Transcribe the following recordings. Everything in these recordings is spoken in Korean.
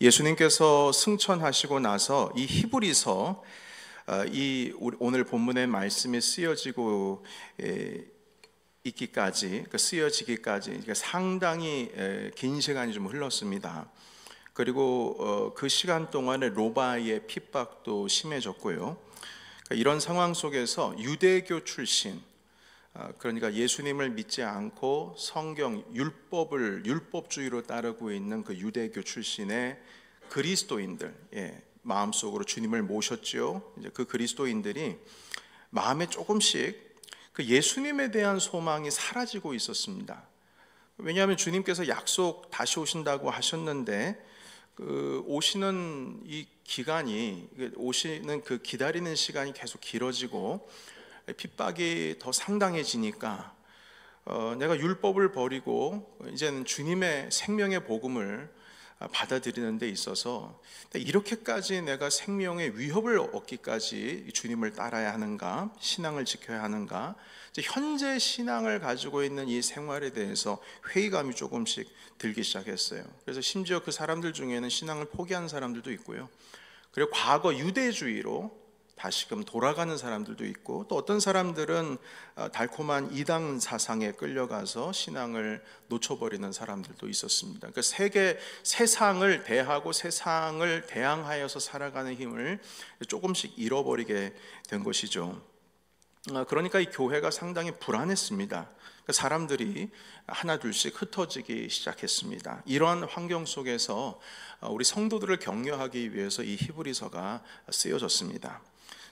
예수님께서 승천하시고 나서 이 히브리서, 오늘 본문의 말씀이 쓰여지고 있기까지, 쓰여지기까지 상당히 긴 시간이 좀 흘렀습니다. 그리고 그 시간 동안에 로마의 핍박도 심해졌고요. 이런 상황 속에서 유대교 출신, 그러니까 예수님을 믿지 않고 성경 율법주의로 따르고 있는 그 유대교 출신의 그리스도인들, 마음속으로 주님을 모셨죠. 이제 그 그리스도인들이 마음에 조금씩 그 예수님에 대한 소망이 사라지고 있었습니다. 왜냐하면 주님께서 약속 다시 오신다고 하셨는데 그 오시는 이 기간이, 오시는 그 기다리는 시간이 계속 길어지고 핍박이 더 상당해지니까 내가 율법을 버리고 이제는 주님의 생명의 복음을 받아들이는 데 있어서 이렇게까지 내가 생명의 위협을 얻기까지 주님을 따라야 하는가, 신앙을 지켜야 하는가, 현재 신앙을 가지고 있는 이 생활에 대해서 회의감이 조금씩 들기 시작했어요. 그래서 심지어 그 사람들 중에는 신앙을 포기한 사람들도 있고요, 그리고 과거 유대주의로 다시금 돌아가는 사람들도 있고, 또 어떤 사람들은 달콤한 이단 사상에 끌려가서 신앙을 놓쳐버리는 사람들도 있었습니다. 그러니까 세상을 대하고 세상을 대항하여서 살아가는 힘을 조금씩 잃어버리게 된 것이죠. 그러니까 이 교회가 상당히 불안했습니다. 사람들이 하나둘씩 흩어지기 시작했습니다. 이러한 환경 속에서 우리 성도들을 격려하기 위해서 이 히브리서가 쓰여졌습니다.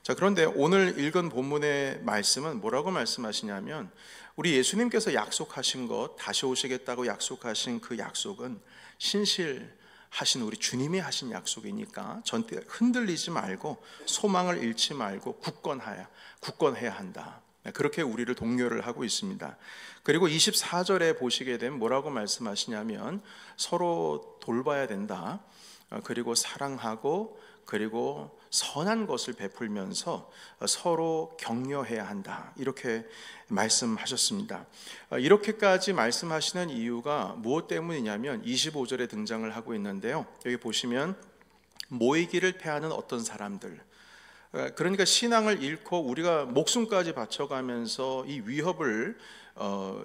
자, 그런데 오늘 읽은 본문의 말씀은 뭐라고 말씀하시냐면, 우리 예수님께서 약속하신 것, 다시 오시겠다고 약속하신 그 약속은 신실하신 우리 주님이 하신 약속이니까 전대 흔들리지 말고 소망을 잃지 말고 굳건해야 한다. 그렇게 우리를 독려를 하고 있습니다. 그리고 24절에 보시게 되면 뭐라고 말씀하시냐면, 서로 돌봐야 된다. 그리고 사랑하고, 그리고 선한 것을 베풀면서 서로 격려해야 한다. 이렇게 말씀하셨습니다. 이렇게까지 말씀하시는 이유가 무엇 때문이냐면 25절에 등장을 하고 있는데요, 여기 보시면 모이기를 패하는 어떤 사람들, 그러니까 신앙을 잃고 우리가 목숨까지 바쳐가면서 이 위협을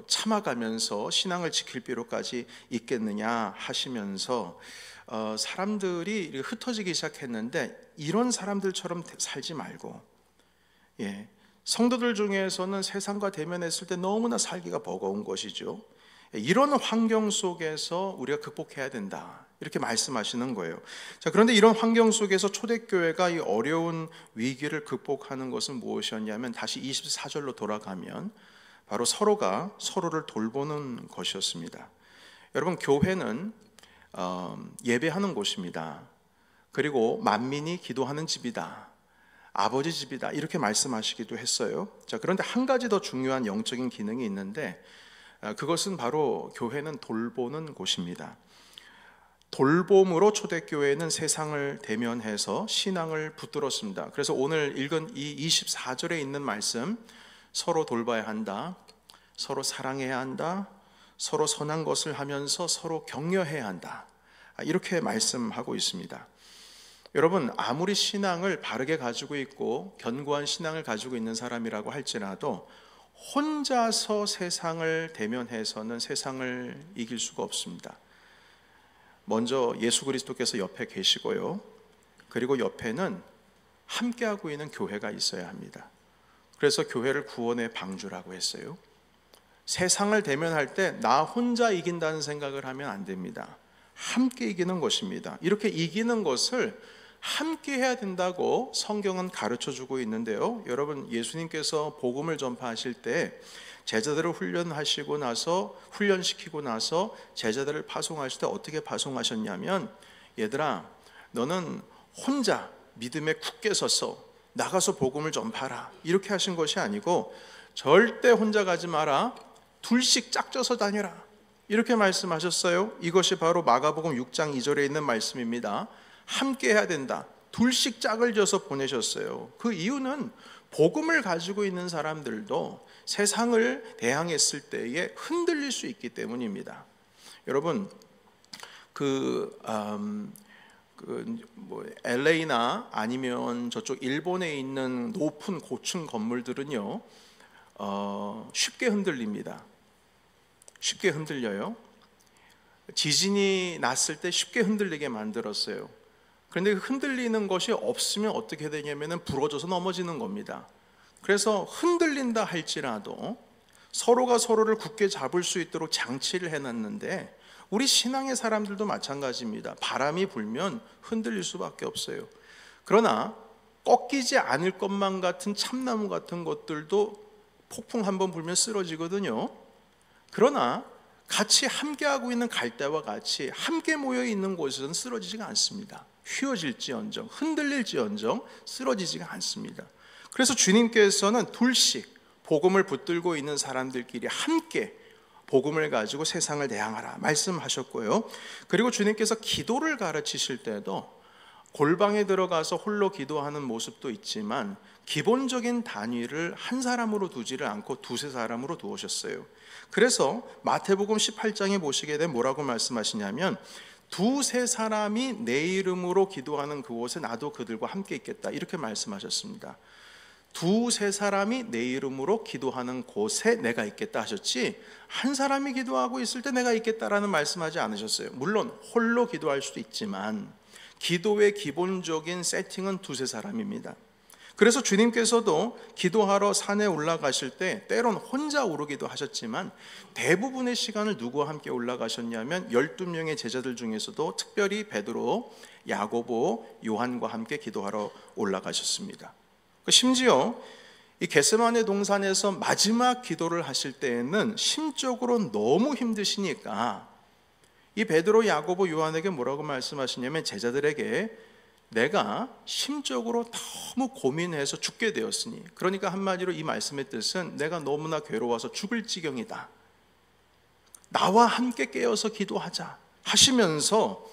참아가면서 신앙을 지킬 필요까지 있겠느냐 하시면서 사람들이 흩어지기 시작했는데, 이런 사람들처럼 살지 말고, 성도들 중에서는 세상과 대면했을 때 너무나 살기가 버거운 것이죠. 이런 환경 속에서 우리가 극복해야 된다, 이렇게 말씀하시는 거예요. 자, 그런데 이런 환경 속에서 초대교회가 이 어려운 위기를 극복하는 것은 무엇이었냐면, 다시 24절로 돌아가면 바로 서로가 서로를 돌보는 것이었습니다. 여러분, 교회는 예배하는 곳입니다. 그리고 만민이 기도하는 집이다, 아버지 집이다, 이렇게 말씀하시기도 했어요. 자, 그런데 한 가지 더 중요한 영적인 기능이 있는데, 그것은 바로 교회는 돌보는 곳입니다. 돌봄으로 초대교회는 세상을 대면해서 신앙을 붙들었습니다. 그래서 오늘 읽은 이 24절에 있는 말씀, 서로 돌봐야 한다, 서로 사랑해야 한다, 서로 선한 것을 하면서 서로 격려해야 한다, 이렇게 말씀하고 있습니다. 여러분, 아무리 신앙을 바르게 가지고 있고 견고한 신앙을 가지고 있는 사람이라고 할지라도 혼자서 세상을 대면해서는 세상을 이길 수가 없습니다. 먼저 예수 그리스도께서 옆에 계시고요, 그리고 옆에는 함께하고 있는 교회가 있어야 합니다. 그래서 교회를 구원의 방주라고 했어요. 세상을 대면할 때 나 혼자 이긴다는 생각을 하면 안 됩니다. 함께 이기는 것입니다. 이렇게 이기는 것을 함께 해야 된다고 성경은 가르쳐주고 있는데요, 여러분, 예수님께서 복음을 전파하실 때 제자들을 훈련시키고 나서 제자들을 파송하실 때 어떻게 파송하셨냐면, 얘들아, 너는 혼자 믿음에 굳게 서서 나가서 복음을 전파하라, 이렇게 하신 것이 아니고, 절대 혼자 가지 마라, 둘씩 짝져서 다녀라, 이렇게 말씀하셨어요. 이것이 바로 마가복음 6장 2절에 있는 말씀입니다. 함께 해야 된다, 둘씩 짝을 져서 보내셨어요. 그 이유는 복음을 가지고 있는 사람들도 세상을 대항했을 때에 흔들릴 수 있기 때문입니다. 여러분, 뭐 LA나 아니면 저쪽 일본에 있는 높은 고층 건물들은요, 쉽게 흔들립니다. 쉽게 흔들려요. 지진이 났을 때 쉽게 흔들리게 만들었어요. 그런데 흔들리는 것이 없으면 어떻게 되냐면은 부러져서 넘어지는 겁니다. 그래서 흔들린다 할지라도 서로가 서로를 굳게 잡을 수 있도록 장치를 해놨는데, 우리 신앙의 사람들도 마찬가지입니다. 바람이 불면 흔들릴 수밖에 없어요. 그러나 꺾이지 않을 것만 같은 참나무 같은 것들도 폭풍 한번 불면 쓰러지거든요. 그러나 같이 함께하고 있는 갈대와 같이 함께 모여 있는 곳에서는 쓰러지지가 않습니다. 휘어질지언정, 흔들릴지언정 쓰러지지가 않습니다. 그래서 주님께서는 둘씩 복음을 붙들고 있는 사람들끼리 함께 복음을 가지고 세상을 대항하라 말씀하셨고요. 그리고 주님께서 기도를 가르치실 때도 골방에 들어가서 홀로 기도하는 모습도 있지만 기본적인 단위를 한 사람으로 두지를 않고 두세 사람으로 두으셨어요. 그래서 마태복음 18장에 보시게 되면 뭐라고 말씀하시냐면, 두세 사람이 내 이름으로 기도하는 그곳에 나도 그들과 함께 있겠다, 이렇게 말씀하셨습니다. 두세 사람이 내 이름으로 기도하는 곳에 내가 있겠다 하셨지, 한 사람이 기도하고 있을 때 내가 있겠다라는 말씀하지 않으셨어요. 물론 홀로 기도할 수도 있지만 기도의 기본적인 세팅은 두세 사람입니다. 그래서 주님께서도 기도하러 산에 올라가실 때 때론 혼자 오르기도 하셨지만 대부분의 시간을 누구와 함께 올라가셨냐면 12명의 제자들 중에서도 특별히 베드로, 야고보, 요한과 함께 기도하러 올라가셨습니다. 심지어 이 겟세마네 동산에서 마지막 기도를 하실 때에는 심적으로 너무 힘드시니까 이 베드로, 야고보, 요한에게 뭐라고 말씀하시냐면, 제자들에게 내가 심적으로 너무 고민해서 죽게 되었으니, 그러니까 한마디로 이 말씀의 뜻은 내가 너무나 괴로워서 죽을 지경이다, 나와 함께 깨어서 기도하자 하시면서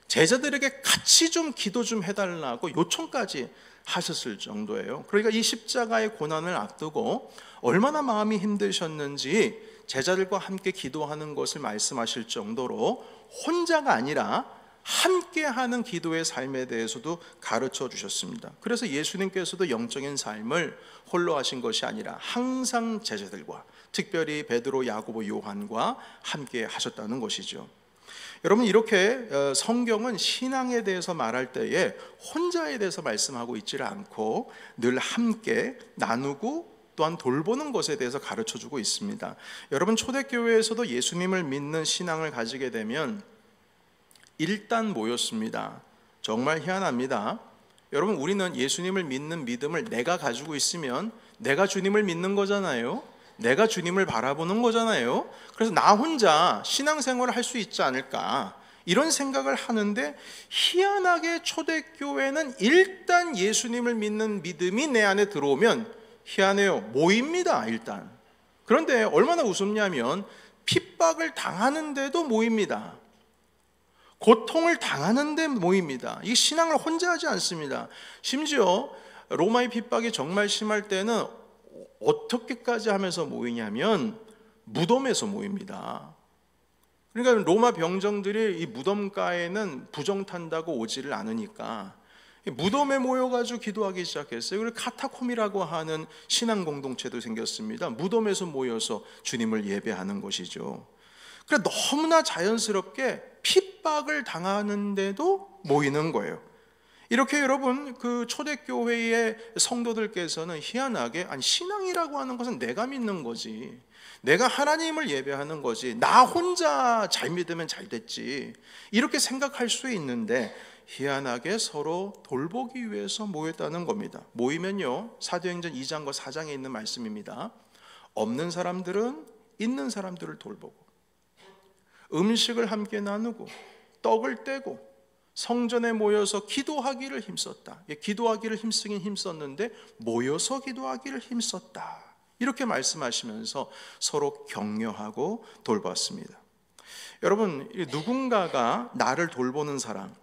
제자들에게 같이 좀 기도 좀 해달라고 요청까지 하셨을 정도예요. 그러니까 이 십자가의 고난을 앞두고 얼마나 마음이 힘드셨는지 제자들과 함께 기도하는 것을 말씀하실 정도로 혼자가 아니라 함께하는 기도의 삶에 대해서도 가르쳐 주셨습니다. 그래서 예수님께서도 영적인 삶을 홀로 하신 것이 아니라 항상 제자들과, 특별히 베드로, 야고보, 요한과 함께 하셨다는 것이죠. 여러분, 이렇게 성경은 신앙에 대해서 말할 때에 혼자에 대해서 말씀하고 있지를 않고 늘 함께 나누고 또한 돌보는 것에 대해서 가르쳐주고 있습니다. 여러분, 초대교회에서도 예수님을 믿는 신앙을 가지게 되면 일단 모였습니다. 정말 희한합니다. 여러분, 우리는 예수님을 믿는 믿음을 내가 가지고 있으면 내가 주님을 믿는 거잖아요. 내가 주님을 바라보는 거잖아요. 그래서 나 혼자 신앙생활을 할 수 있지 않을까, 이런 생각을 하는데, 희한하게 초대교회는 일단 예수님을 믿는 믿음이 내 안에 들어오면 희한해요, 모입니다. 일단. 그런데 얼마나 우습냐면 핍박을 당하는데도 모입니다. 고통을 당하는데 모입니다. 이 신앙을 혼자 하지 않습니다. 심지어 로마의 핍박이 정말 심할 때는 어떻게까지 하면서 모이냐면 무덤에서 모입니다. 그러니까 로마 병정들이 이 무덤가에는 부정 탄다고 오지를 않으니까 무덤에 모여가지고 기도하기 시작했어요. 그리고 카타콤이라고 하는 신앙 공동체도 생겼습니다. 무덤에서 모여서 주님을 예배하는 것이죠. 그러니까 너무나 자연스럽게 핍박을 당하는데도 모이는 거예요. 이렇게 여러분, 그 초대교회의 성도들께서는 희한하게, 아니, 신앙이라고 하는 것은 내가 믿는 거지, 내가 하나님을 예배하는 거지, 나 혼자 잘 믿으면 잘 됐지, 이렇게 생각할 수 있는데 희한하게 서로 돌보기 위해서 모였다는 겁니다. 모이면요, 사도행전 2장과 4장에 있는 말씀입니다. 없는 사람들은 있는 사람들을 돌보고, 음식을 함께 나누고, 떡을 떼고, 성전에 모여서 기도하기를 힘썼다. 기도하기를 힘쓰긴 힘썼는데 모여서 기도하기를 힘썼다, 이렇게 말씀하시면서 서로 격려하고 돌봤습니다. 여러분, 누군가가 나를 돌보는 사람,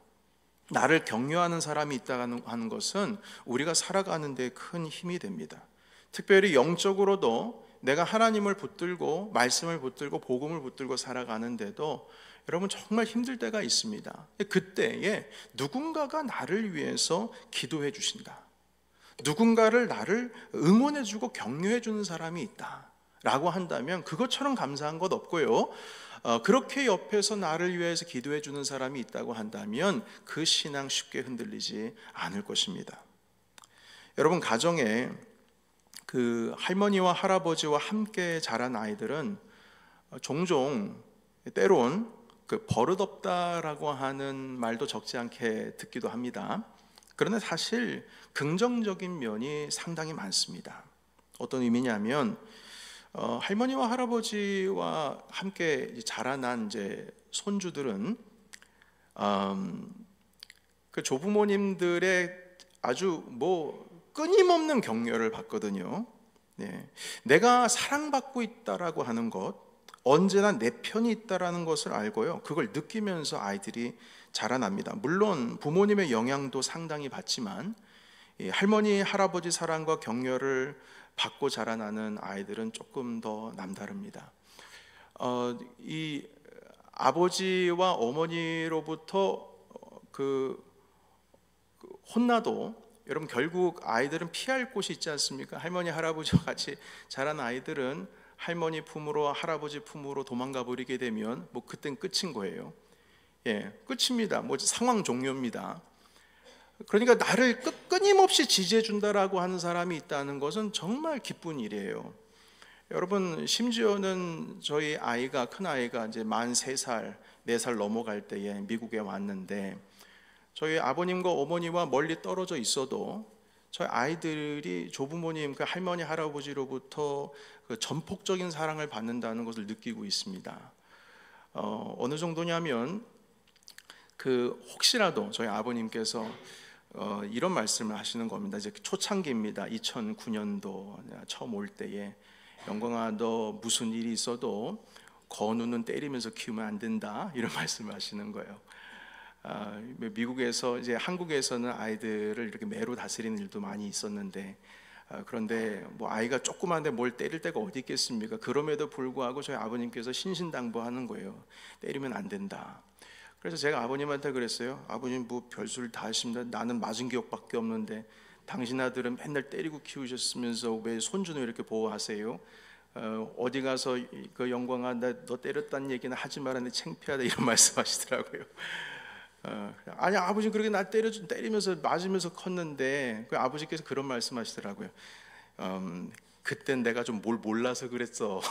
나를 격려하는 사람이 있다는 하는 것은 우리가 살아가는 데 큰 힘이 됩니다. 특별히 영적으로도 내가 하나님을 붙들고 말씀을 붙들고 복음을 붙들고 살아가는데도 여러분 정말 힘들 때가 있습니다. 그때에 누군가가 나를 위해서 기도해 주신다, 누군가를 나를 응원해 주고 격려해 주는 사람이 있다 라고 한다면 그것처럼 감사한 것 없고요, 그렇게 옆에서 나를 위해서 기도해 주는 사람이 있다고 한다면 그 신앙 쉽게 흔들리지 않을 것입니다. 여러분, 가정에 그 할머니와 할아버지와 함께 자란 아이들은 종종 때론 그 버릇없다라고 하는 말도 적지 않게 듣기도 합니다. 그런데 사실 긍정적인 면이 상당히 많습니다. 어떤 의미냐면 할머니와 할아버지와 함께 자라난 이제 손주들은 그 조부모님들의 아주 끊임없는 격려를 받거든요. 네. 내가 사랑받고 있다라고 하는 것, 언제나 내 편이 있다라는 것을 알고요, 그걸 느끼면서 아이들이 자라납니다. 물론 부모님의 영향도 상당히 받지만 할머니, 할아버지 사랑과 격려를 받고 자라나는 아이들은 조금 더 남다릅니다. 이 아버지와 어머니로부터 혼나도 여러분 결국 아이들은 피할 곳이 있지 않습니까? 할머니, 할아버지와 같이 자란 아이들은 할머니 품으로, 할아버지 품으로 도망가 버리게 되면 그땐 끝인 거예요. 예, 끝입니다. 상황 종료입니다. 그러니까 나를 끊임없이 지지해 준다라고 하는 사람이 있다는 것은 정말 기쁜 일이에요. 여러분, 심지어는 저희 아이가, 큰 아이가 이제 만 3살, 4살 넘어갈 때에 미국에 왔는데 저희 아버님과 어머니와 멀리 떨어져 있어도 저희 아이들이 조부모님, 그 할머니, 할아버지로부터 그 전폭적인 사랑을 받는다는 것을 느끼고 있습니다. 어느 정도냐면 혹시라도 저희 아버님께서 이런 말씀을 하시는 겁니다. 이제 초창기입니다. 2009년도 처음 올 때에, 영광아, 너 무슨 일이 있어도 건우는 때리면서 키우면 안 된다, 이런 말씀을 하시는 거예요. 미국에서 이제 한국에서는 아이들을 이렇게 매로 다스리는 일도 많이 있었는데 그런데 아이가 조그만데 뭘 때릴 데가 어디 있겠습니까? 그럼에도 불구하고 저희 아버님께서 신신당부하는 거예요. 때리면 안 된다. 그래서 제가 아버님한테 그랬어요. 아버님, 별수를 다 하십니다. 나는 맞은 기억밖에 없는데 당신 아들은 맨날 때리고 키우셨으면서 왜 손주는 이렇게 보호하세요? 어디 가서 그 영광아, 너 때렸다는 얘기는 하지 말았는데 창피하다, 이런 말씀하시더라고요. 아니, 아버지 그렇게 나 때리면서 맞으면서 컸는데, 그 아버지께서 그런 말씀하시더라고요. 그땐 내가 좀 뭘 몰라서 그랬어.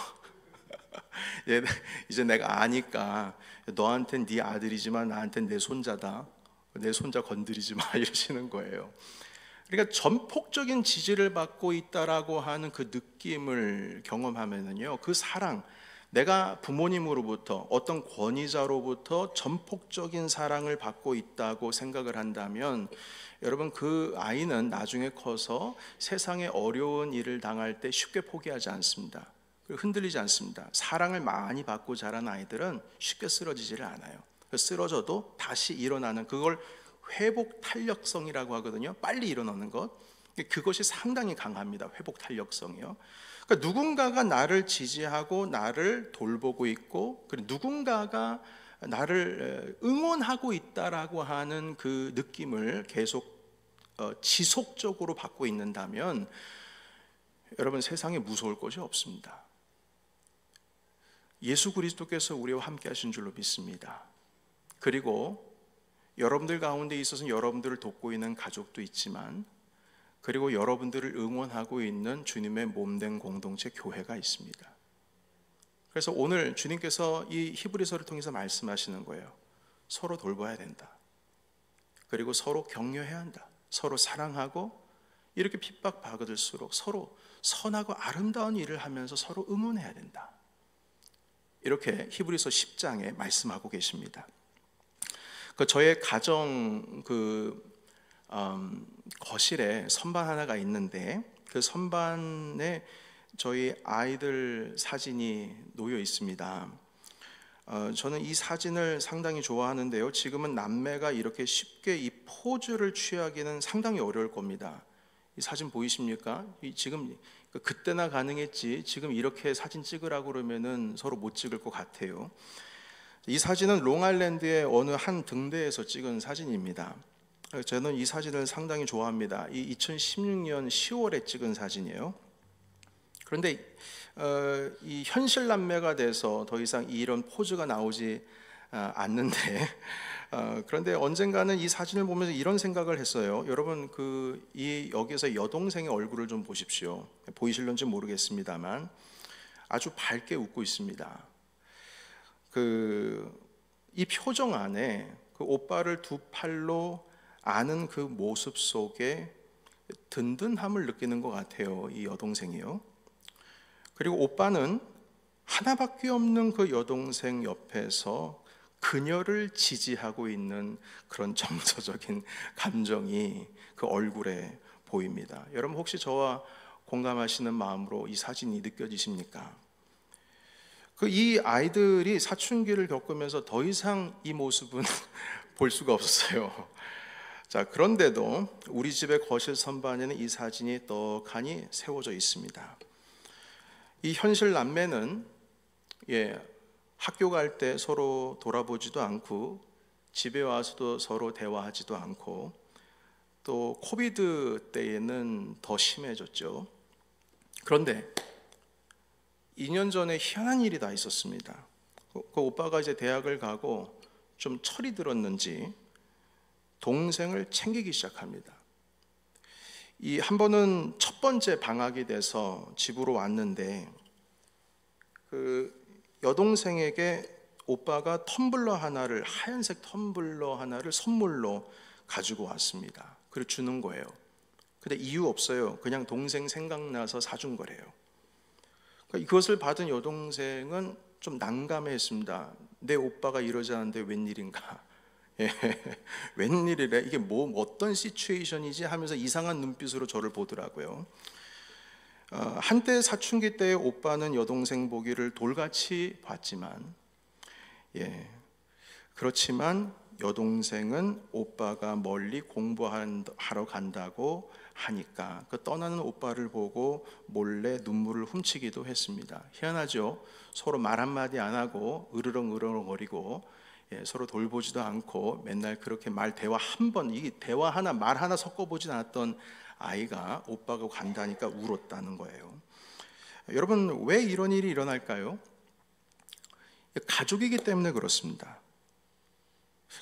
이제 내가 아니까 너한텐 네 아들이지만 나한텐 내 손자다. 내 손자 건드리지 마, 이러시는 거예요. 그러니까 전폭적인 지지를 받고 있다라고 하는 그 느낌을 경험하면은요, 그 사랑, 내가 부모님으로부터, 어떤 권위자로부터 전폭적인 사랑을 받고 있다고 생각을 한다면 여러분, 그 아이는 나중에 커서 세상에 어려운 일을 당할 때 쉽게 포기하지 않습니다. 흔들리지 않습니다. 사랑을 많이 받고 자란 아이들은 쉽게 쓰러지지를 않아요. 쓰러져도 다시 일어나는, 그걸 회복 탄력성이라고 하거든요. 빨리 일어나는 것, 그것이 상당히 강합니다. 회복 탄력성이요. 그러니까 누군가가 나를 지지하고 나를 돌보고 있고, 그리고 누군가가 나를 응원하고 있다라고 하는 그 느낌을 계속 지속적으로 받고 있는다면 여러분, 세상에 무서울 것이 없습니다. 예수 그리스도께서 우리와 함께 하신 줄로 믿습니다. 그리고 여러분들 가운데 있어서 여러분들을 돕고 있는 가족도 있지만, 그리고 여러분들을 응원하고 있는 주님의 몸된 공동체 교회가 있습니다. 그래서 오늘 주님께서 이 히브리서를 통해서 말씀하시는 거예요. 서로 돌봐야 된다. 그리고 서로 격려해야 한다. 서로 사랑하고, 이렇게 핍박받을수록 서로 선하고 아름다운 일을 하면서 서로 응원해야 된다. 이렇게 히브리서 10장에 말씀하고 계십니다. 저의 가정 거실에 선반 하나가 있는데, 그 선반에 저희 아이들 사진이 놓여 있습니다. 저는 이 사진을 상당히 좋아하는데요, 지금은 남매가 이렇게 쉽게 이 포즈를 취하기는 상당히 어려울 겁니다. 이 사진 보이십니까? 지금 그때나 가능했지 지금 이렇게 사진 찍으라고 그러면은 서로 못 찍을 것 같아요. 이 사진은 롱아일랜드의 어느 한 등대에서 찍은 사진입니다. 저는 이 사진을 상당히 좋아합니다. 이 2016년 10월에 찍은 사진이에요. 그런데 이 현실 남매가 돼서 더 이상 이런 포즈가 나오지 않는데 그런데 언젠가는 이 사진을 보면서 이런 생각을 했어요. 여러분 이 여기서 여동생의 얼굴을 좀 보십시오. 보이실런지 모르겠습니다만 아주 밝게 웃고 있습니다. 이 표정 안에 그 오빠를 두 팔로 아는 그 모습 속에 든든함을 느끼는 것 같아요. 이 여동생이요. 그리고 오빠는 하나밖에 없는 그 여동생 옆에서 그녀를 지지하고 있는 그런 정서적인 감정이 그 얼굴에 보입니다. 여러분 혹시 저와 공감하시는 마음으로 이 사진이 느껴지십니까? 이 아이들이 사춘기를 겪으면서 더 이상 이 모습은 볼 수가 없어요. 자, 그런데도 우리 집의 거실 선반에는 이 사진이 떡하니 세워져 있습니다. 이 현실 남매는 학교 갈 때 서로 돌아보지도 않고 집에 와서도 서로 대화하지도 않고 또 코비드 때에는 더 심해졌죠. 그런데 2년 전에 희한한 일이 다 있었습니다. 그 오빠가 이제 대학을 가고 좀 철이 들었는지 동생을 챙기기 시작합니다. 이 한 번은 첫 번째 방학이 돼서 집으로 왔는데 그 여동생에게 오빠가 하얀색 텀블러 하나를 선물로 가지고 왔습니다. 그리고 주는 거예요. 근데 이유 없어요. 그냥 동생 생각나서 사준 거래요. 그러니까 이것을 받은 여동생은 좀 난감했습니다. 내 오빠가 이러지 않는데 웬일인가? 웬일이래? 이게 어떤 시츄에이션이지? 하면서 이상한 눈빛으로 저를 보더라고요. 한때 사춘기 때 오빠는 여동생 보기를 돌같이 봤지만, 그렇지만 여동생은 오빠가 멀리 공부하러 간다고 하니까 그 떠나는 오빠를 보고 몰래 눈물을 훔치기도 했습니다. 희한하죠? 서로 말 한마디 안 하고 으르렁거리고 서로 돌보지도 않고 맨날 그렇게 대화 하나 말 하나 섞어보진 않았던 아이가 오빠가 간다니까 울었다는 거예요. 여러분 왜 이런 일이 일어날까요? 가족이기 때문에 그렇습니다.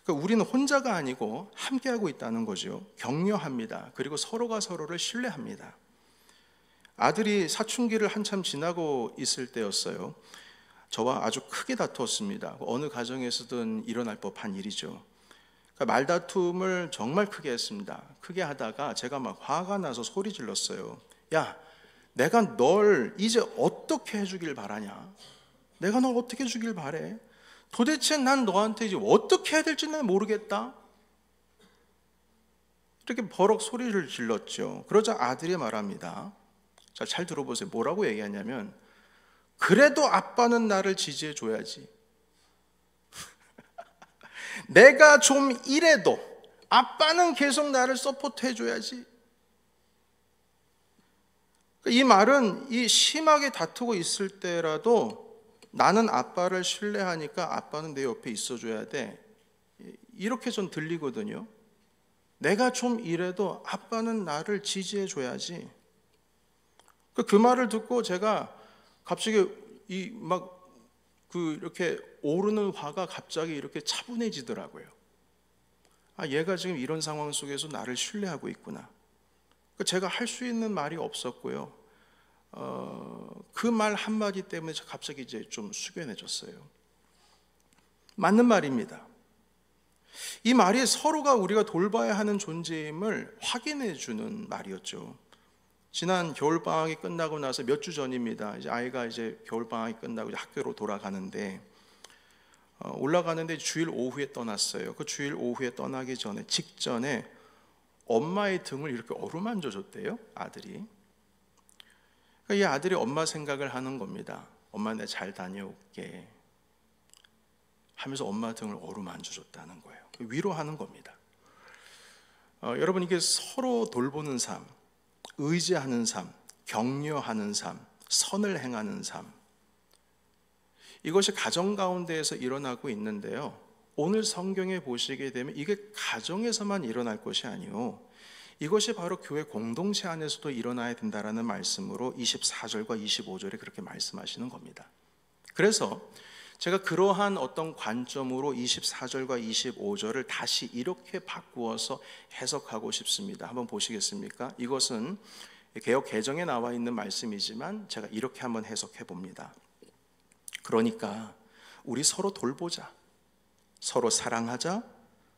그러니까 우리는 혼자가 아니고 함께하고 있다는 거죠. 격려합니다. 그리고 서로가 서로를 신뢰합니다. 아들이 사춘기를 한참 지나고 있을 때였어요. 저와 아주 크게 다투었습니다. 어느 가정에서든 일어날 법한 일이죠. 그러니까 말다툼을 정말 크게 했습니다. 크게 하다가 제가 막 화가 나서 소리 질렀어요. 야, 내가 널 이제 어떻게 해주길 바라냐? 내가 널 어떻게 해주길 바래? 도대체 난 너한테 이제 어떻게 해야 될지 난 모르겠다. 이렇게 버럭 소리를 질렀죠. 그러자 아들이 말합니다. 자, 잘 들어보세요. 뭐라고 얘기하냐면 그래도 아빠는 나를 지지해 줘야지. 내가 좀 이래도 아빠는 계속 나를 서포트 해줘야지. 이 말은 이 심하게 다투고 있을 때라도 나는 아빠를 신뢰하니까 아빠는 내 옆에 있어줘야 돼. 이렇게 좀 들리거든요. 내가 좀 이래도 아빠는 나를 지지해 줘야지. 그 말을 듣고 제가 갑자기 이렇게 오르는 화가 갑자기 이렇게 차분해지더라고요. 아, 얘가 지금 이런 상황 속에서 나를 신뢰하고 있구나. 제가 할 수 있는 말이 없었고요. 그 말 한마디 때문에 갑자기 이제 좀 숙연해졌어요. 맞는 말입니다. 이 말이 서로가 우리가 돌봐야 하는 존재임을 확인해 주는 말이었죠. 지난 겨울방학이 끝나고 나서 몇 주 전입니다. 이제 아이가 이제 겨울방학이 끝나고 이제 학교로 돌아가는데 올라가는데 주일 오후에 떠났어요. 그 주일 오후에 떠나기 직전에 엄마의 등을 이렇게 어루만져 줬대요, 아들이. 그러니까 이 아들이 엄마 생각을 하는 겁니다. 엄마 내가 잘 다녀올게 하면서 엄마 등을 어루만져 줬다는 거예요. 위로하는 겁니다. 여러분 이게 서로 돌보는 삶, 의지하는 삶, 격려하는 삶, 선을 행하는 삶, 이것이 가정 가운데에서 일어나고 있는데요, 오늘 성경에 보시게 되면 이게 가정에서만 일어날 것이 아니요, 이것이 바로 교회 공동체 안에서도 일어나야 된다라는 말씀으로 24절과 25절에 그렇게 말씀하시는 겁니다. 그래서 제가 그러한 어떤 관점으로 24절과 25절을 다시 이렇게 바꾸어서 해석하고 싶습니다. 한번 보시겠습니까? 이것은 개역 개정에 나와 있는 말씀이지만 제가 이렇게 한번 해석해 봅니다. 그러니까 우리 서로 돌보자, 서로 사랑하자,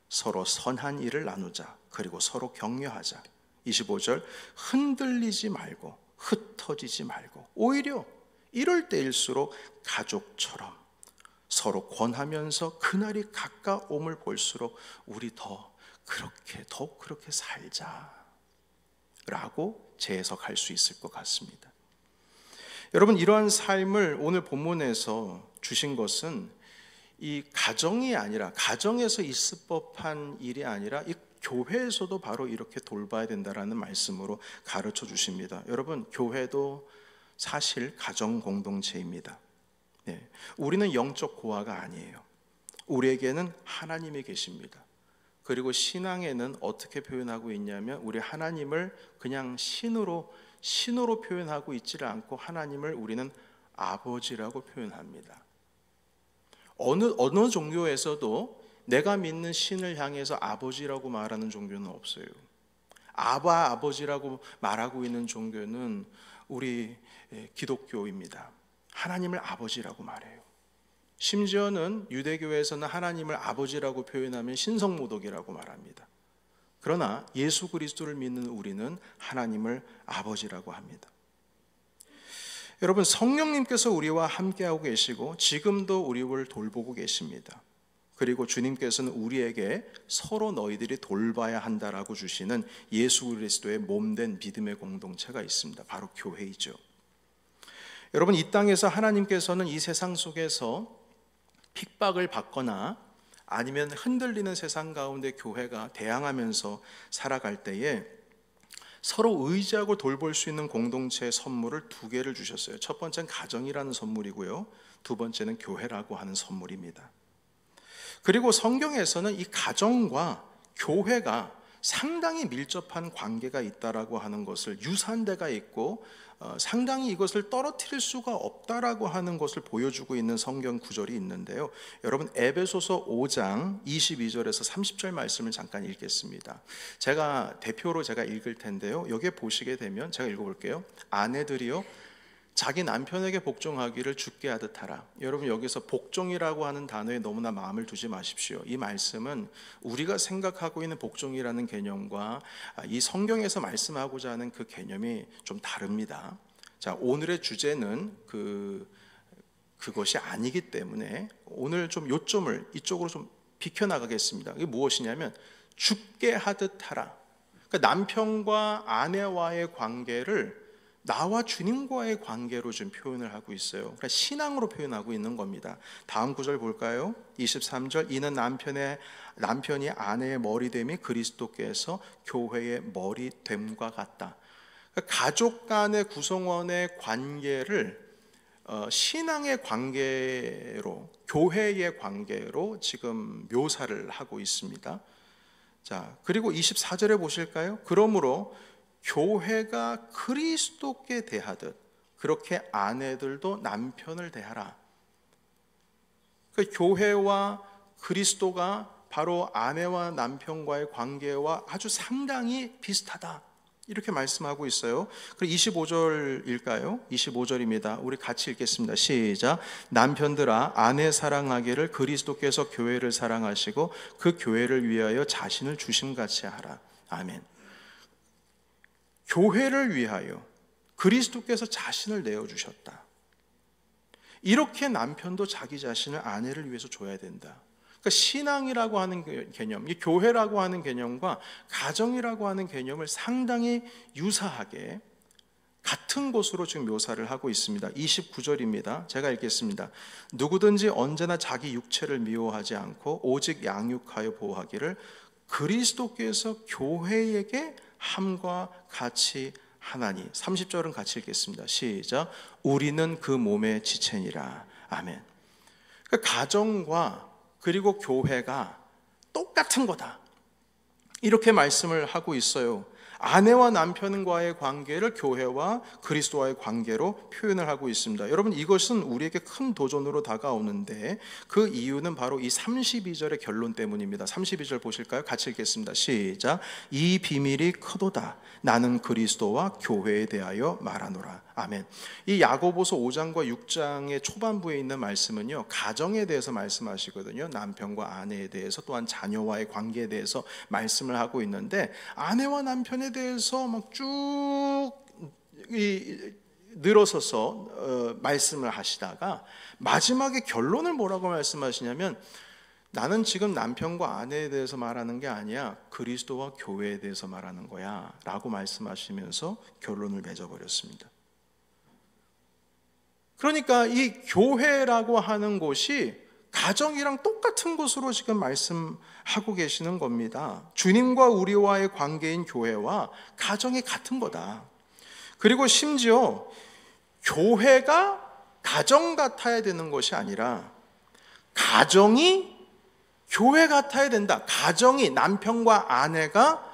서로 선한 일을 나누자, 그리고 서로 격려하자. 25절, 흔들리지 말고 흩어지지 말고 오히려 이럴 때일수록 가족처럼 서로 권하면서 그날이 가까움을 볼수록 우리 더욱 그렇게 살자 라고 재해석할 수 있을 것 같습니다. 여러분, 이러한 삶을 오늘 본문에서 주신 것은 이 가정이 아니라, 가정에서 있을 법한 일이 아니라 이 교회에서도 바로 이렇게 돌봐야 된다라는 말씀으로 가르쳐 주십니다. 여러분, 교회도 사실 가정 공동체입니다. 네, 우리는 영적 고아가 아니에요. 우리에게는 하나님이 계십니다. 그리고 신앙에는 어떻게 표현하고 있냐면, 우리 하나님을 그냥 신으로 표현하고 있지를 않고 하나님을 우리는 아버지라고 표현합니다. 어느 종교에서도 내가 믿는 신을 향해서 아버지라고 말하는 종교는 없어요. 아버지라고 말하고 있는 종교는 우리 기독교입니다. 하나님을 아버지라고 말해요. 심지어는 유대교에서는 하나님을 아버지라고 표현하면 신성모독이라고 말합니다. 그러나 예수 그리스도를 믿는 우리는 하나님을 아버지라고 합니다. 여러분, 성령님께서 우리와 함께하고 계시고 지금도 우리를 돌보고 계십니다. 그리고 주님께서는 우리에게 서로 너희들이 돌봐야 한다라고 주시는 예수 그리스도의 몸된 믿음의 공동체가 있습니다. 바로 교회이죠. 여러분, 이 땅에서 하나님께서는 이 세상 속에서 핍박을 받거나 아니면 흔들리는 세상 가운데 교회가 대항하면서 살아갈 때에 서로 의지하고 돌볼 수 있는 공동체의 선물을 두 개를 주셨어요. 첫 번째는 가정이라는 선물이고요, 두 번째는 교회라고 하는 선물입니다. 그리고 성경에서는 이 가정과 교회가 상당히 밀접한 관계가 있다라고 하는 것을, 유사한데가 있고 상당히 이것을 떨어뜨릴 수가 없다라고 하는 것을 보여주고 있는 성경 구절이 있는데요, 여러분, 에베소서 5장 22절에서 30절 말씀을 잠깐 읽겠습니다. 대표로 제가 읽을 텐데요, 여기에 보시게 되면 제가 읽어볼게요. 아내들이요, 자기 남편에게 복종하기를 주께 하듯 하라. 여러분, 여기서 복종이라고 하는 단어에 너무나 마음을 두지 마십시오. 이 말씀은 우리가 생각하고 있는 복종이라는 개념과 이 성경에서 말씀하고자 하는 그 개념이 좀 다릅니다. 자, 오늘의 주제는 그것이 아니기 때문에 오늘 좀 요점을 이쪽으로 좀 비켜나가겠습니다. 이게 무엇이냐면 주께 하듯 하라. 그러니까 남편과 아내와의 관계를 나와 주님과의 관계로 좀 표현을 하고 있어요. 그러니까 신앙으로 표현하고 있는 겁니다. 다음 구절 볼까요? 23절, 이는 남편이 아내의 머리됨이 그리스도께서 교회의 머리됨과 같다. 그러니까 가족 간의 구성원의 관계를 신앙의 관계로, 교회의 관계로 지금 묘사를 하고 있습니다. 자, 그리고 24절에 보실까요? 그러므로 교회가 그리스도께 대하듯 그렇게 아내들도 남편을 대하라. 그 교회와 그리스도가 바로 아내와 남편과의 관계와 아주 상당히 비슷하다, 이렇게 말씀하고 있어요. 그리고 25절일까요? 25절입니다. 우리 같이 읽겠습니다. 시작. 남편들아, 아내 사랑하기를 그리스도께서 교회를 사랑하시고 그 교회를 위하여 자신을 주심같이 하라. 아멘. 교회를 위하여 그리스도께서 자신을 내어주셨다. 이렇게 남편도 자기 자신을 아내를 위해서 줘야 된다. 그러니까 신앙이라고 하는 개념, 이 교회라고 하는 개념과 가정이라고 하는 개념을 상당히 유사하게 같은 것으로 지금 묘사를 하고 있습니다. 29절입니다. 제가 읽겠습니다. 누구든지 언제나 자기 육체를 미워하지 않고 오직 양육하여 보호하기를 그리스도께서 교회에게 함과 같이 하나니. 30절은 같이 읽겠습니다. 시작. 우리는 그 몸의 지체니라. 아멘. 그 가정과 그리고 교회가 똑같은 거다, 이렇게 말씀을 하고 있어요. 아내와 남편과의 관계를 교회와 그리스도와의 관계로 표현을 하고 있습니다. 여러분, 이것은 우리에게 큰 도전으로 다가오는데 그 이유는 바로 이 32절의 결론 때문입니다. 32절 보실까요? 같이 읽겠습니다. 시작. 이 비밀이 크도다. 나는 그리스도와 교회에 대하여 말하노라. 아멘. 이 야고보서 5장과 6장의 초반부에 있는 말씀은요, 가정에 대해서 말씀하시거든요. 남편과 아내에 대해서, 또한 자녀와의 관계에 대해서 말씀을 하고 있는데, 아내와 남편에 대해서 막 쭉 늘어서서 말씀을 하시다가 마지막에 결론을 뭐라고 말씀하시냐면, 나는 지금 남편과 아내에 대해서 말하는 게 아니야, 그리스도와 교회에 대해서 말하는 거야 라고 말씀하시면서 결론을 맺어버렸습니다. 그러니까 이 교회라고 하는 곳이 가정이랑 똑같은 곳으로 지금 말씀하고 계시는 겁니다. 주님과 우리와의 관계인 교회와 가정이 같은 거다. 그리고 심지어 교회가 가정 같아야 되는 것이 아니라 가정이 교회 같아야 된다. 가정이, 남편과 아내가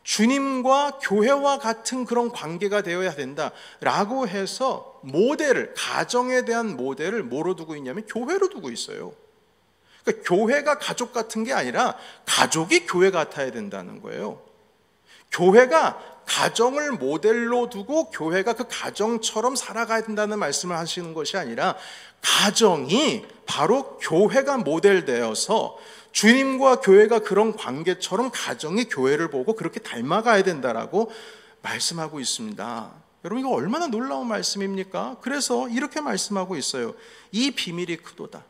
주님과 교회와 같은 그런 관계가 되어야 된다라고 해서 모델을, 가정에 대한 모델을 뭐로 두고 있냐면 교회로 두고 있어요. 그러니까 교회가 가족 같은 게 아니라 가족이 교회 같아야 된다는 거예요. 교회가 가정을 모델로 두고 교회가 그 가정처럼 살아가야 된다는 말씀을 하시는 것이 아니라, 가정이 바로 교회가 모델되어서 주님과 교회가 그런 관계처럼 가정이 교회를 보고 그렇게 닮아가야 된다라고 말씀하고 있습니다. 여러분, 이거 얼마나 놀라운 말씀입니까? 그래서 이렇게 말씀하고 있어요. 이 비밀이 크도다.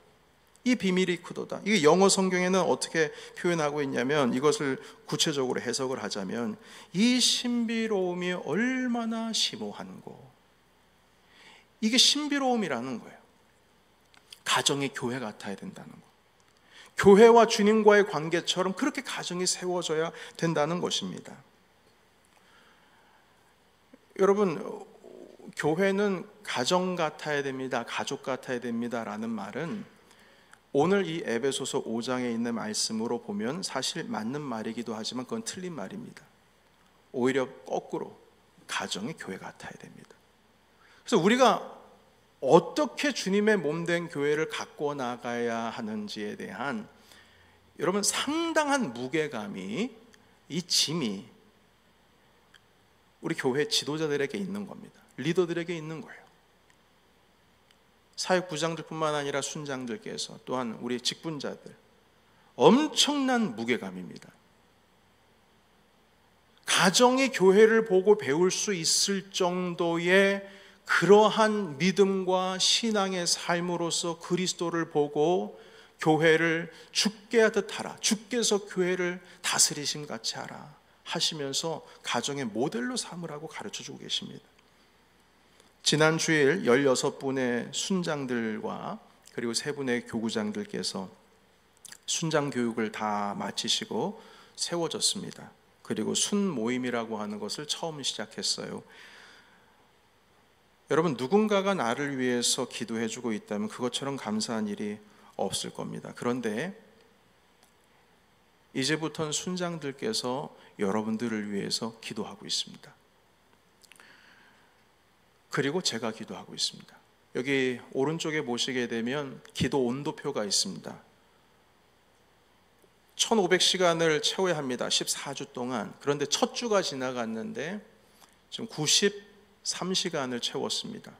이 비밀이 크도다. 이게 영어 성경에는 어떻게 표현하고 있냐면, 이것을 구체적으로 해석을 하자면, 이 신비로움이 얼마나 심오한고. 이게 신비로움이라는 거예요. 가정이 교회 같아야 된다는 거. 교회와 주님과의 관계처럼 그렇게 가정이 세워져야 된다는 것입니다. 여러분, 교회는 가정 같아야 됩니다, 가족 같아야 됩니다 라는 말은 오늘 이 에베소서 5장에 있는 말씀으로 보면 사실 맞는 말이기도 하지만 그건 틀린 말입니다. 오히려 거꾸로 가정이 교회 같아야 됩니다. 그래서 우리가 어떻게 주님의 몸된 교회를 갖고 나가야 하는지에 대한, 여러분, 상당한 무게감이, 이 짐이 우리 교회 지도자들에게 있는 겁니다. 리더들에게 있는 거예요. 사역부장들뿐만 아니라 순장들께서, 또한 우리 직분자들, 엄청난 무게감입니다. 가정이 교회를 보고 배울 수 있을 정도의 그러한 믿음과 신앙의 삶으로서 그리스도를 보고 교회를 주께 하듯 하라, 주께서 교회를 다스리심 같이 하라 하시면서 가정의 모델로 삼으라고 가르쳐주고 계십니다. 지난 주일 16분의 순장들과 그리고 3분의 교구장들께서 순장 교육을 다 마치시고 세워졌습니다. 그리고 순모임이라고 하는 것을 처음 시작했어요. 여러분, 누군가가 나를 위해서 기도해주고 있다면 그것처럼 감사한 일이 없을 겁니다. 그런데 이제부터는 순장들께서 여러분들을 위해서 기도하고 있습니다. 그리고 제가 기도하고 있습니다. 여기 오른쪽에 보시게 되면 기도 온도표가 있습니다. 1500시간을 채워야 합니다. 14주 동안. 그런데 첫 주가 지나갔는데 지금 93시간을 채웠습니다.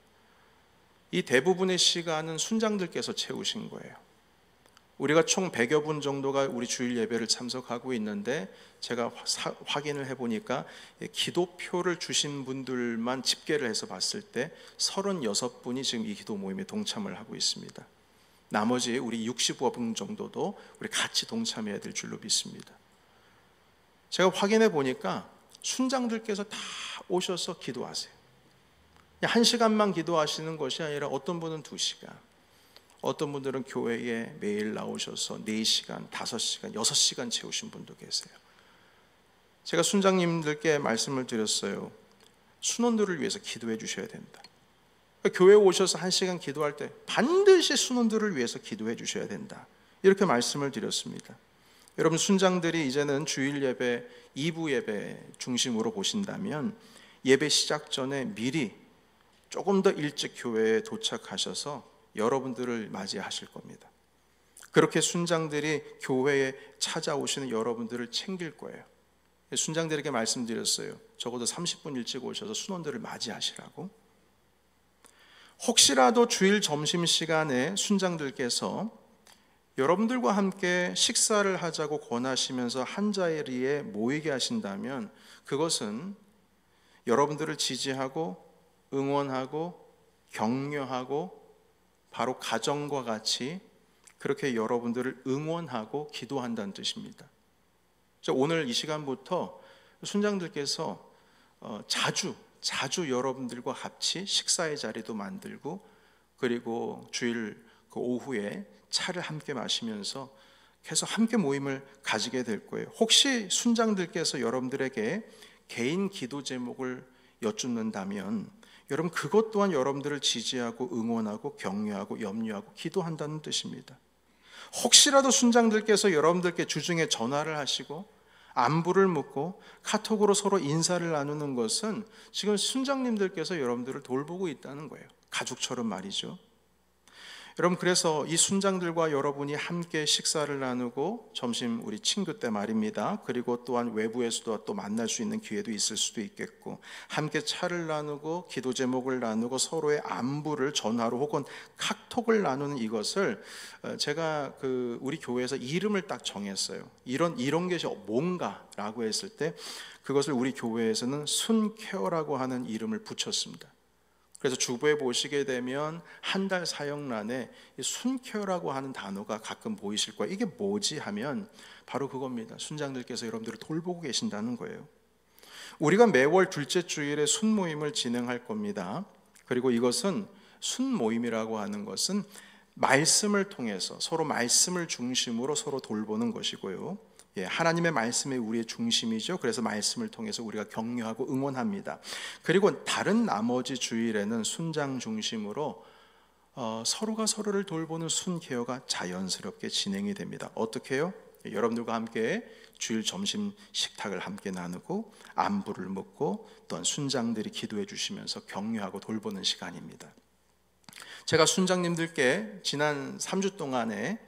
이 대부분의 시간은 순장들께서 채우신 거예요. 우리가 총 100여 분 정도가 우리 주일 예배를 참석하고 있는데, 제가 확인을 해보니까 기도표를 주신 분들만 집계를 해서 봤을 때 36분이 지금 이 기도 모임에 동참을 하고 있습니다. 나머지 우리 65분 정도도 우리 같이 동참해야 될 줄로 믿습니다. 제가 확인해 보니까 순장들께서 다 오셔서 기도하세요. 1시간만 기도하시는 것이 아니라 어떤 분은 2시간, 어떤 분들은 교회에 매일 나오셔서 4시간, 5시간, 6시간 채우신 분도 계세요. 제가 순장님들께 말씀을 드렸어요. 순원들을 위해서 기도해 주셔야 된다. 교회에 오셔서 1시간 기도할 때 반드시 순원들을 위해서 기도해 주셔야 된다, 이렇게 말씀을 드렸습니다. 여러분, 순장들이 이제는 주일 예배, 2부 예배 중심으로 보신다면 예배 시작 전에 미리 조금 더 일찍 교회에 도착하셔서 여러분들을 맞이하실 겁니다. 그렇게 순장들이 교회에 찾아오시는 여러분들을 챙길 거예요. 순장들에게 말씀드렸어요. 적어도 30분 일찍 오셔서 순원들을 맞이하시라고. 혹시라도 주일 점심시간에 순장들께서 여러분들과 함께 식사를 하자고 권하시면서 한 자리에 모이게 하신다면 그것은 여러분들을 지지하고 응원하고 격려하고 바로 가정과 같이 그렇게 여러분들을 응원하고 기도한다는 뜻입니다. 오늘 이 시간부터 순장들께서 자주 여러분들과 같이 식사의 자리도 만들고, 그리고 주일 그 오후에 차를 함께 마시면서 계속 함께 모임을 가지게 될 거예요. 혹시 순장들께서 여러분들에게 개인 기도 제목을 여쭙는다면 여러분, 그것 또한 여러분들을 지지하고 응원하고 격려하고 염려하고 기도한다는 뜻입니다. 혹시라도 순장들께서 여러분들께 주중에 전화를 하시고 안부를 묻고 카톡으로 서로 인사를 나누는 것은 지금 순장님들께서 여러분들을 돌보고 있다는 거예요. 가족처럼 말이죠. 여러분, 그래서 이 순장들과 여러분이 함께 식사를 나누고 점심 우리 친구 때 말입니다. 그리고 또한 외부에서도 또 만날 수 있는 기회도 있을 수도 있겠고, 함께 차를 나누고 기도 제목을 나누고 서로의 안부를 전화로 혹은 카톡을 나누는 이것을 제가 우리 교회에서 이름을 딱 정했어요. 이런 것이 뭔가라고 했을 때 그것을 우리 교회에서는 순케어라고 하는 이름을 붙였습니다. 그래서 주부에 보시게 되면 한 달 사역란에 순케어라고 하는 단어가 가끔 보이실 거예요. 이게 뭐지 하면 바로 그겁니다. 순장들께서 여러분들을 돌보고 계신다는 거예요. 우리가 매월 둘째 주일에 순모임을 진행할 겁니다. 그리고 이것은 순모임이라고 하는 것은 말씀을 통해서 서로 말씀을 중심으로 서로 돌보는 것이고요. 하나님의 말씀이 우리의 중심이죠. 그래서 말씀을 통해서 우리가 격려하고 응원합니다. 그리고 다른 나머지 주일에는 순장 중심으로 서로가 서로를 돌보는 순케어가 자연스럽게 진행이 됩니다. 어떻게 해요? 여러분들과 함께 주일 점심 식탁을 함께 나누고 안부를 묻고 또한 순장들이 기도해 주시면서 격려하고 돌보는 시간입니다. 제가 순장님들께 지난 3주 동안에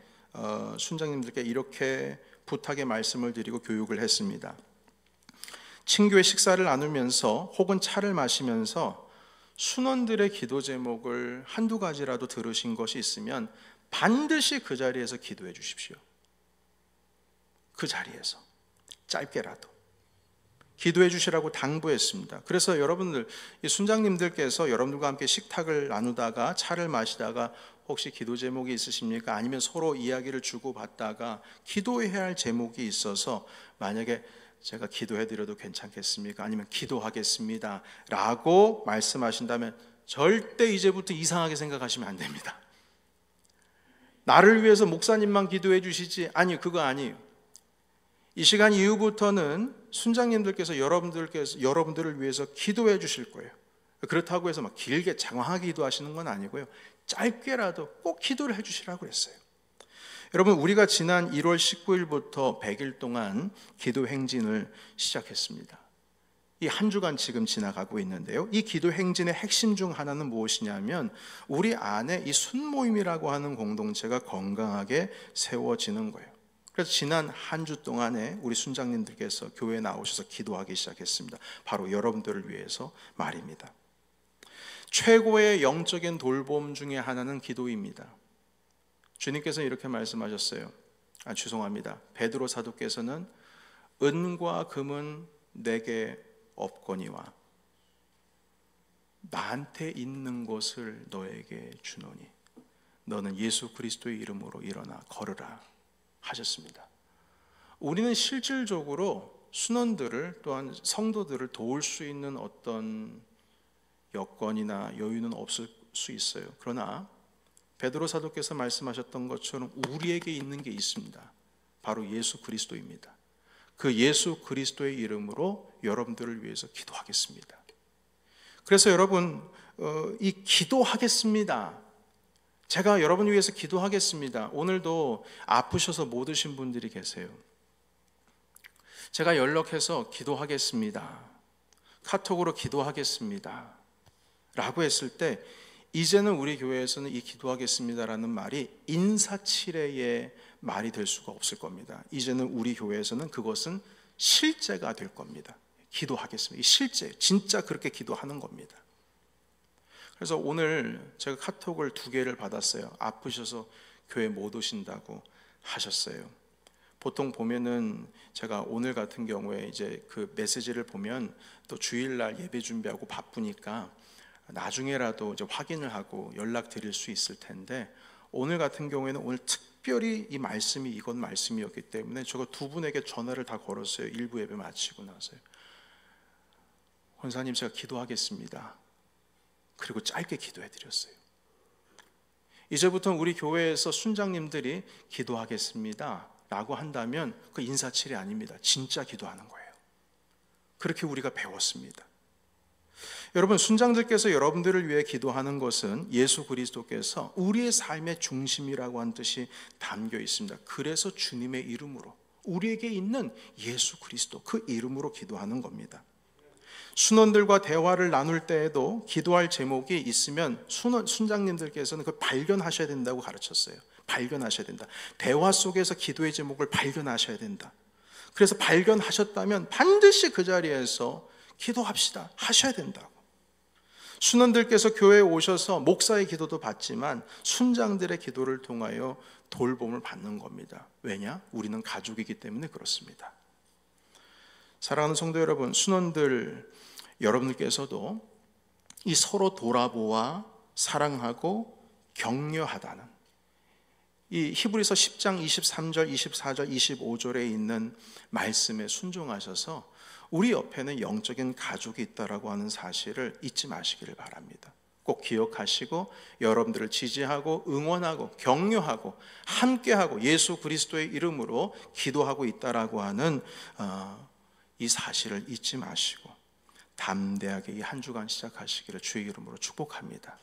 순장님들께 이렇게 부탁의 말씀을 드리고 교육을 했습니다. 친교회 식사를 나누면서 혹은 차를 마시면서 순원들의 기도 제목을 한두 가지라도 들으신 것이 있으면 반드시 그 자리에서 기도해 주십시오. 그 자리에서 짧게라도 기도해 주시라고 당부했습니다. 그래서 여러분들, 이 순장님들께서 여러분들과 함께 식탁을 나누다가 차를 마시다가 혹시 기도 제목이 있으십니까? 아니면 서로 이야기를 주고받다가 기도해야 할 제목이 있어서 만약에 제가 기도해 드려도 괜찮겠습니까? 아니면 기도하겠습니다 라고 말씀하신다면 절대 이제부터 이상하게 생각하시면 안 됩니다. 나를 위해서 목사님만 기도해 주시지, 아니, 그거 아니에요. 이 시간 이후부터는 순장님들께서 여러분들을 위해서 기도해 주실 거예요. 그렇다고 해서 막 길게 장황하게 기도하시는 건 아니고요, 짧게라도 꼭 기도를 해 주시라고 했어요. 여러분, 우리가 지난 1월 19일부터 100일 동안 기도 행진을 시작했습니다. 이 한 주간 지금 지나가고 있는데요, 이 기도 행진의 핵심 중 하나는 무엇이냐면 우리 안에 이 순모임이라고 하는 공동체가 건강하게 세워지는 거예요. 그래서 지난 한 주 동안에 우리 순장님들께서 교회에 나오셔서 기도하기 시작했습니다. 바로 여러분들을 위해서 말입니다. 최고의 영적인 돌봄 중에 하나는 기도입니다. 주님께서 이렇게 말씀하셨어요. 죄송합니다. 베드로 사도께서는 은과 금은 내게 없거니와 나한테 있는 것을 너에게 주노니 너는 예수 그리스도의 이름으로 일어나 걸으라 하셨습니다. 우리는 실질적으로 순원들을 또한 성도들을 도울 수 있는 어떤 여건이나 여유는 없을 수 있어요. 그러나 베드로 사도께서 말씀하셨던 것처럼 우리에게 있는 게 있습니다. 바로 예수 그리스도입니다. 그 예수 그리스도의 이름으로 여러분들을 위해서 기도하겠습니다. 그래서 여러분, 이 기도하겠습니다. 제가 여러분 위해서 기도하겠습니다. 오늘도 아프셔서 못 오신 분들이 계세요. 제가 연락해서 기도하겠습니다. 카톡으로 기도하겠습니다. 라고 했을 때 이제는 우리 교회에서는 이 기도하겠습니다라는 말이 인사치레의 말이 될 수가 없을 겁니다. 이제는 우리 교회에서는 그것은 실제가 될 겁니다. 기도하겠습니다. 실제, 진짜 그렇게 기도하는 겁니다. 그래서 오늘 제가 카톡을 2개를 받았어요. 아프셔서 교회 못 오신다고 하셨어요. 보통 보면은 제가 오늘 같은 경우에 이제 그 메시지를 보면 또 주일날 예배 준비하고 바쁘니까 나중에라도 이제 확인을 하고 연락 드릴 수 있을 텐데, 오늘 같은 경우에는 오늘 특별히 이 말씀이 이건 말씀이었기 때문에 제가 2분에게 전화를 다 걸었어요. 일부 예배 마치고 나서요. 권사님, 제가 기도하겠습니다. 그리고 짧게 기도해 드렸어요. 이제부터 우리 교회에서 순장님들이 기도하겠습니다 라고 한다면 그 인사치레 아닙니다. 진짜 기도하는 거예요. 그렇게 우리가 배웠습니다. 여러분, 순장들께서 여러분들을 위해 기도하는 것은 예수 그리스도께서 우리의 삶의 중심이라고 한 뜻이 담겨 있습니다. 그래서 주님의 이름으로, 우리에게 있는 예수 그리스도 그 이름으로 기도하는 겁니다. 순원들과 대화를 나눌 때에도 기도할 제목이 있으면 순장님들께서는 그걸 발견하셔야 된다고 가르쳤어요. 발견하셔야 된다. 대화 속에서 기도의 제목을 발견하셔야 된다. 그래서 발견하셨다면 반드시 그 자리에서 기도합시다 하셔야 된다고. 순원들께서 교회에 오셔서 목사의 기도도 받지만 순장들의 기도를 통하여 돌봄을 받는 겁니다. 왜냐? 우리는 가족이기 때문에 그렇습니다. 사랑하는 성도 여러분, 순원들 여러분들께서도 이 서로 돌아보아 사랑하고 격려하다는 이 히브리서 10장 23절, 24절, 25절에 있는 말씀에 순종하셔서 우리 옆에는 영적인 가족이 있다라고 하는 사실을 잊지 마시기를 바랍니다. 꼭 기억하시고 여러분들을 지지하고 응원하고 격려하고 함께하고 예수 그리스도의 이름으로 기도하고 있다라고 하는 이 사실을 잊지 마시고 담대하게 이 한 주간 시작하시기를 주의 이름으로 축복합니다.